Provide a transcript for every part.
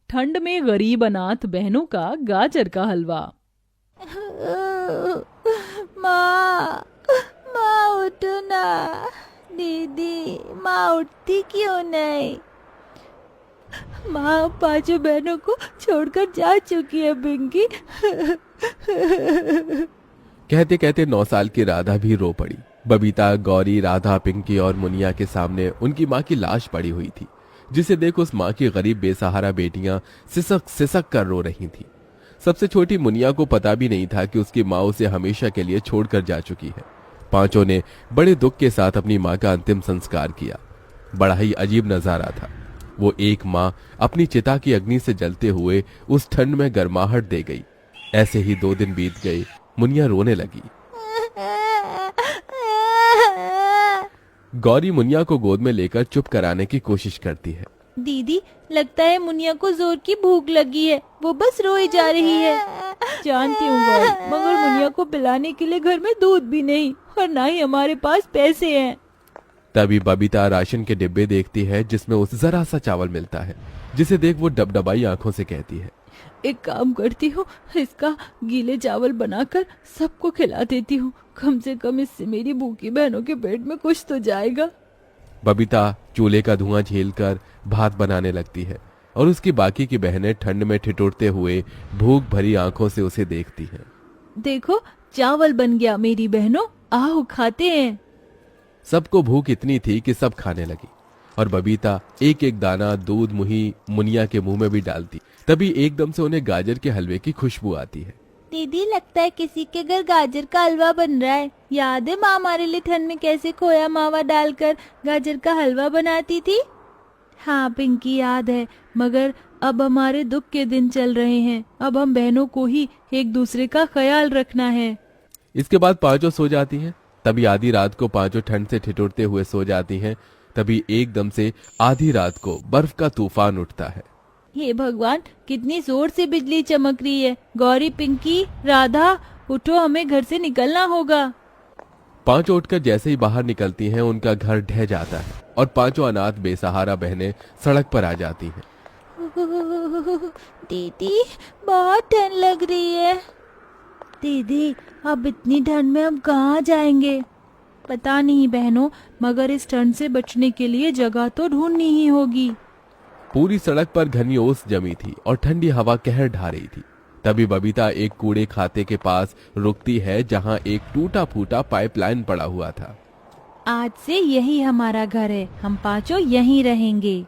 ठंड में गरीब अनाथ बहनों का गाजर का हलवा। माँ, माँ उठो ना। दीदी, माँ उठती क्यों नहीं? माँ पांचों बहनों को छोड़कर जा चुकी है पिंकी। कहते कहते 9 साल की राधा भी रो पड़ी। बबीता, गौरी, राधा, पिंकी और मुनिया के सामने उनकी माँ की लाश पड़ी हुई थी, जिसे देख उस माँ की गरीब बेसहारा बेटियां सिसक सिसक कर रो रही थीं। सबसे छोटी मुनिया को पता भी नहीं था कि उसकी माँ उसे हमेशा के लिए छोड़कर जा चुकी है। पांचों ने बड़े दुख के साथ अपनी माँ का अंतिम संस्कार किया। बड़ा ही अजीब नजारा था। वो एक माँ अपनी चिता की अग्नि से जलते हुए उस ठंड में गर्माहट दे गई। ऐसे ही 2 दिन बीत गए। मुनिया रोने लगी। गौरी मुनिया को गोद में लेकर चुप कराने की कोशिश करती है। दीदी, लगता है मुनिया को जोर की भूख लगी है, वो बस रोई जा रही है। जानती हूँ गौरी, मगर मुनिया को पिलाने के लिए घर में दूध भी नहीं और ना ही हमारे पास पैसे हैं। तभी बबीता राशन के डिब्बे देखती है जिसमें उसे जरा सा चावल मिलता है, जिसे देख वो डबडबाई आंखों से कहती है, एक काम करती हूँ, इसका गीले चावल बनाकर सबको खिला देती हूँ। कम से कम इससे मेरी भूखी बहनों के पेट में कुछ तो जाएगा। बबीता चूल्हे का धुआं झेलकर भात बनाने लगती है और उसकी बाकी की बहनें ठंड में ठिठुरते हुए भूख भरी आंखों से उसे देखती हैं। देखो, चावल बन गया मेरी बहनों, आओ खाते हैं। सबको भूख इतनी थी कि सब खाने लगी और बबीता एक एक दाना दूध मुही मुनिया के मुंह में भी डालती। तभी एकदम से उन्हें गाजर के हलवे की खुशबू आती है। दीदी, लगता है किसी के घर गाजर का हलवा बन रहा है। याद है माँ हमारे लिए ठंड में कैसे खोया मावा डालकर गाजर का हलवा बनाती थी? हाँ पिंकी, याद है, मगर अब हमारे दुख के दिन चल रहे हैं। अब हम बहनों को ही एक दूसरे का ख्याल रखना है। इसके बाद पांचों सो जाती हैं। तभी आधी रात को पांचों ठंड से ठिठुरते हुए सो जाती हैं। तभी एकदम से आधी रात को बर्फ का तूफान उठता है। हे भगवान, कितनी जोर से बिजली चमक रही है। गौरी, पिंकी, राधा, उठो, हमें घर से निकलना होगा। पांचों उठकर जैसे ही बाहर निकलती हैं, उनका घर ढह जाता है और पांचों अनाथ बेसहारा बहनें सड़क पर आ जाती हैं। दीदी, बहुत ठंड लग रही है। दीदी, अब इतनी ठंड में हम कहाँ जाएंगे? पता नहीं बहनों, मगर इस ठंड से बचने के लिए जगह तो ढूंढनी ही होगी। पूरी सड़क पर घनी ओस जमी थी और ठंडी हवा कहर ढा रही थी। तभी बबीता एक कूड़े खाते के पास रुकती है, जहां एक टूटा फूटा पाइपलाइन पड़ा हुआ था। आज से यही हमारा घर है, हम पांचों यहीं रहेंगे।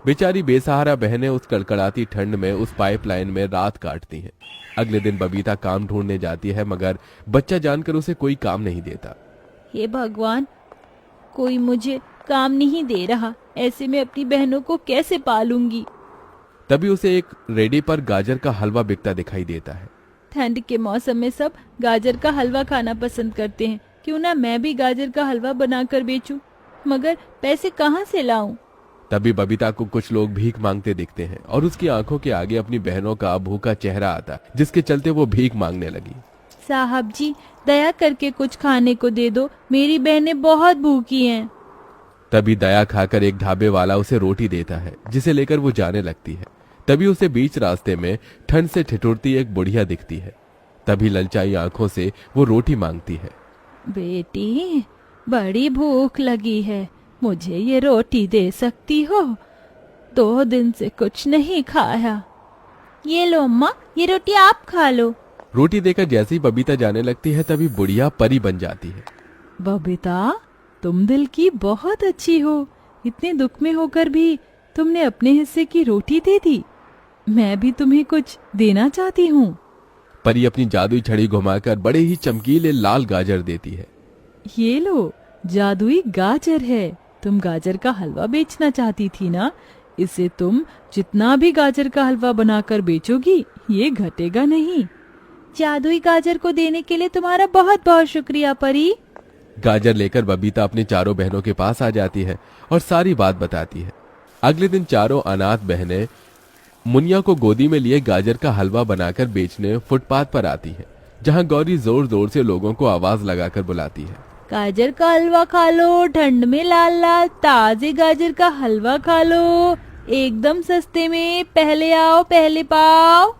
बेचारी बेसहारा बहनें उस कड़कड़ाती ठंड में उस पाइपलाइन में रात काटती हैं। अगले दिन बबीता काम ढूंढने जाती है, मगर बच्चा जानकर उसे कोई काम नहीं देता। हे भगवान, कोई मुझे काम नहीं दे रहा, ऐसे में अपनी बहनों को कैसे पालूंगी? तभी उसे एक रेडी पर गाजर का हलवा बिकता दिखाई देता है। ठंड के मौसम में सब गाजर का हलवा खाना पसंद करते हैं, क्यों ना मैं भी गाजर का हलवा बनाकर बेचूं? मगर पैसे कहाँ से लाऊं? तभी बबीता को कुछ लोग भीख मांगते दिखते हैं और उसकी आंखों के आगे अपनी बहनों का भूखा चेहरा आता, जिसके चलते वो भीख मांगने लगी। साहब जी, दया करके कुछ खाने को दे दो, मेरी बहनें बहुत भूखी हैं। तभी दया खाकर एक ढाबे वाला उसे रोटी देता है, जिसे लेकर वो जाने लगती है। तभी उसे बीच रास्ते में ठंड से ठिठुरती एक बुढ़िया दिखती है। तभी ललचाई आंखों से वो रोटी मांगती है। बेटी, बड़ी भूख लगी है, मुझे ये रोटी दे सकती हो? 2 दिन से कुछ नहीं खाया। ये लो अम्मा, ये रोटी आप खा लो। रोटी देकर जैसे ही बबीता जाने लगती है, तभी बुढ़िया परी बन जाती है। बबीता, तुम दिल की बहुत अच्छी हो। इतने दुख में होकर भी तुमने अपने हिस्से की रोटी दे दी। मैं भी तुम्हें कुछ देना चाहती हूँ। परी अपनी जादुई छड़ी घुमाकर बड़े ही चमकीले लाल गाजर देती है। ये लो, जादुई गाजर है। तुम गाजर का हलवा बेचना चाहती थी ना? इसे तुम जितना भी गाजर का हलवा बनाकर बेचोगी, ये घटेगा नहीं। जादुई गाजर को देने के लिए तुम्हारा बहुत बहुत शुक्रिया परी। गाजर लेकर बबीता अपनी चारों बहनों के पास आ जाती है और सारी बात बताती है। अगले दिन चारों अनाथ बहनें मुनिया को गोदी में लिए गाजर का हलवा बनाकर बेचने फुटपाथ पर आती है, जहां गौरी जोर जोर से लोगों को आवाज लगाकर बुलाती है। गाजर का हलवा खा लो, ठंड में लाल लाल ताजे गाजर का हलवा खा लो। एकदम सस्ते में, पहले आओ पहले पाओ।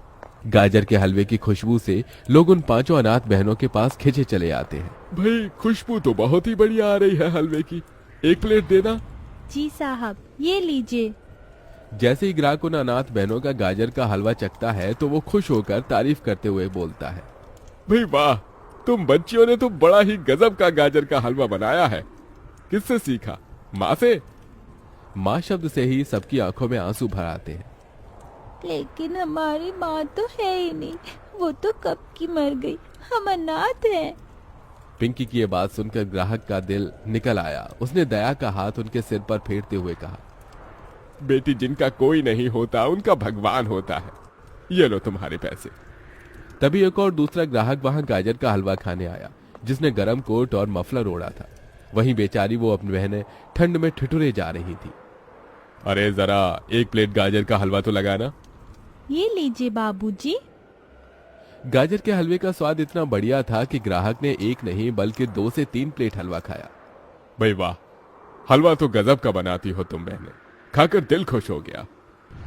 गाजर के हलवे की खुशबू से लोग उन पांचों अनाथ बहनों के पास खिंचे चले आते हैं। भाई खुशबू तो बहुत ही बढ़िया आ रही है हलवे की, एक प्लेट देना। जी साहब, ये लीजिए। जैसे ही ग्राहक उन अनाथ बहनों का गाजर का हलवा चखता है तो वो खुश होकर तारीफ करते हुए बोलता है, भाई वाह, तुम बच्चियों ने तो बड़ा ही गजब का गाजर का हलवा बनाया है। किससे सीखा? माँ से? माँ शब्द से ही सबकी आंखों में आंसू भर आते हैं। लेकिन हमारी माँ तो है ही नहीं, वो तो कब की मर गई, हम अनाथ हैं। पिंकी की ये बात सुनकर ग्राहक का दिल निकल आया। उसने दया का हाथ उनके सिर पर फेरते हुए कहा, बेटी, जिनका कोई नहीं होता उनका भगवान होता है, ये लो तुम्हारे पैसे। तभी एक और दूसरा ग्राहक वहां गाजर का हलवा खाने आया, जिसने गरम कोट और मफलर ओढ़ा था। वहीं बेचारी वो अपनी बहनें ठंड में ठिठुरे जा रही थी। अरे जरा एक प्लेट गाजर का हलवा तो लगाना। ये लीजिए बाबूजी। गाजर के हलवे का स्वाद इतना बढ़िया था कि ग्राहक ने एक नहीं बल्कि 2 से 3 प्लेट हलवा खाया। भाई वाह, हलवा तो गजब का बनाती हो तुम बहनें, खाकर दिल खुश हो गया।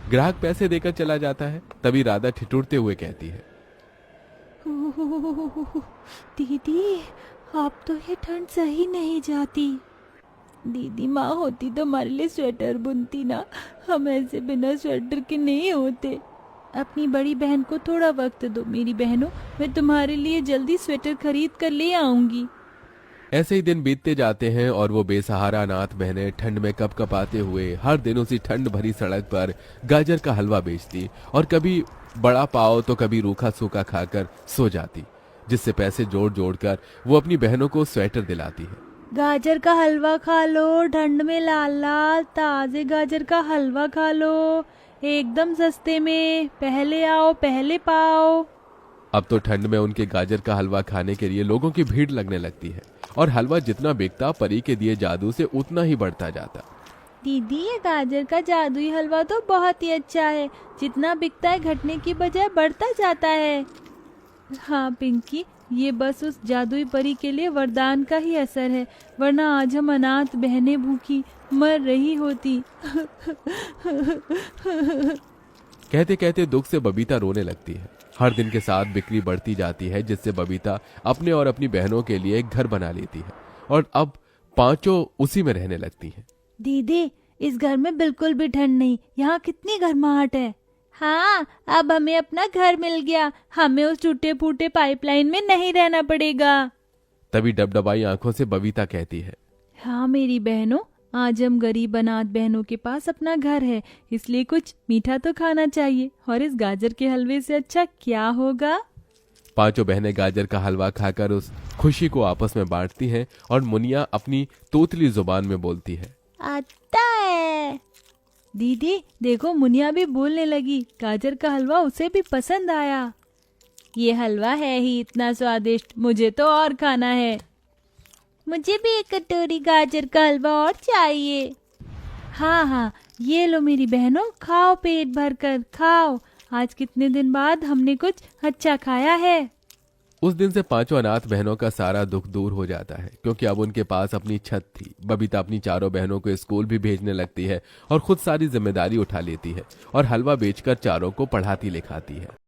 ग्राहक पैसे देकर चला जाता है। तभी राधा ठिठुरते हुए कहती है, दीदी, आप तो ये ठंड सही नहीं जाती। दीदी माँ होती तो हमारे लिए स्वेटर बुनती ना, हम ऐसे बिना स्वेटर के नहीं होते। अपनी बड़ी बहन को थोड़ा वक्त दो। मेरी बहनों, मैं तुम्हारे लिए जल्दी स्वेटर खरीद कर ले आऊंगी। ऐसे ही दिन बीतते जाते हैं और वो बेसहारा अनाथ बहनें ठंड में कपकपाते हुए हर दिन उसी ठंड भरी सड़क पर गाजर का हलवा बेचती और कभी बड़ा पाव तो कभी रूखा सूखा खाकर सो जाती, जिससे पैसे जोड़ जोड़ कर वो अपनी बहनों को स्वेटर दिलाती है। गाजर का हलवा खा लो, ठंड में लाल लाल ताजे गाजर का हलवा खा लो, एकदम सस्ते में, पहले आओ पहले पाओ। अब तो ठंड में उनके गाजर का हलवा खाने के लिए लोगों की भीड़ लगने लगती है और हलवा जितना बिकता परी के दिए जादू से उतना ही बढ़ता जाता। दीदी, ये गाजर का जादुई हलवा तो बहुत ही अच्छा है, जितना बिकता है घटने की बजाय बढ़ता जाता है। हाँ पिंकी, ये बस उस जादुई परी के लिए वरदान का ही असर है, वरना आज हम अनाथ बहनें भूखी मर रही होती। कहते कहते दुख से बबीता रोने लगती है। हर दिन के साथ बिक्री बढ़ती जाती है, जिससे बबीता अपने और अपनी बहनों के लिए एक घर बना लेती है और अब पांचों उसी में रहने लगती हैं। दीदी, इस घर में बिल्कुल भी ठंड नहीं, यहाँ कितनी गर्माहट है। हाँ, अब हमें अपना घर मिल गया, हमें उस टूटे फूटे पाइपलाइन में नहीं रहना पड़ेगा। तभी डबडबाई आंखों से बबीता कहती है, हाँ मेरी बहनों, आज हम गरीब अनाथ बहनों के पास अपना घर है, इसलिए कुछ मीठा तो खाना चाहिए, और इस गाजर के हलवे से अच्छा क्या होगा। पांचों बहनें गाजर का हलवा खाकर उस खुशी को आपस में बांटती हैं और मुनिया अपनी तोतली जुबान में बोलती है, आता है। दीदी देखो, मुनिया भी बोलने लगी, गाजर का हलवा उसे भी पसंद आया। ये हलवा है ही इतना स्वादिष्ट, मुझे तो और खाना है। मुझे भी एक कटोरी गाजर का हलवा और चाहिए। हाँ हाँ, ये लो मेरी बहनों, खाओ पेट भर कर खाओ, आज कितने दिन बाद हमने कुछ अच्छा खाया है। उस दिन से पांचों अनाथ बहनों का सारा दुख दूर हो जाता है, क्योंकि अब उनके पास अपनी छत थी। बबीता अपनी चारों बहनों को स्कूल भी भेजने लगती है और खुद सारी जिम्मेदारी उठा लेती है और हलवा बेचकर चारों को पढ़ाती लिखाती है।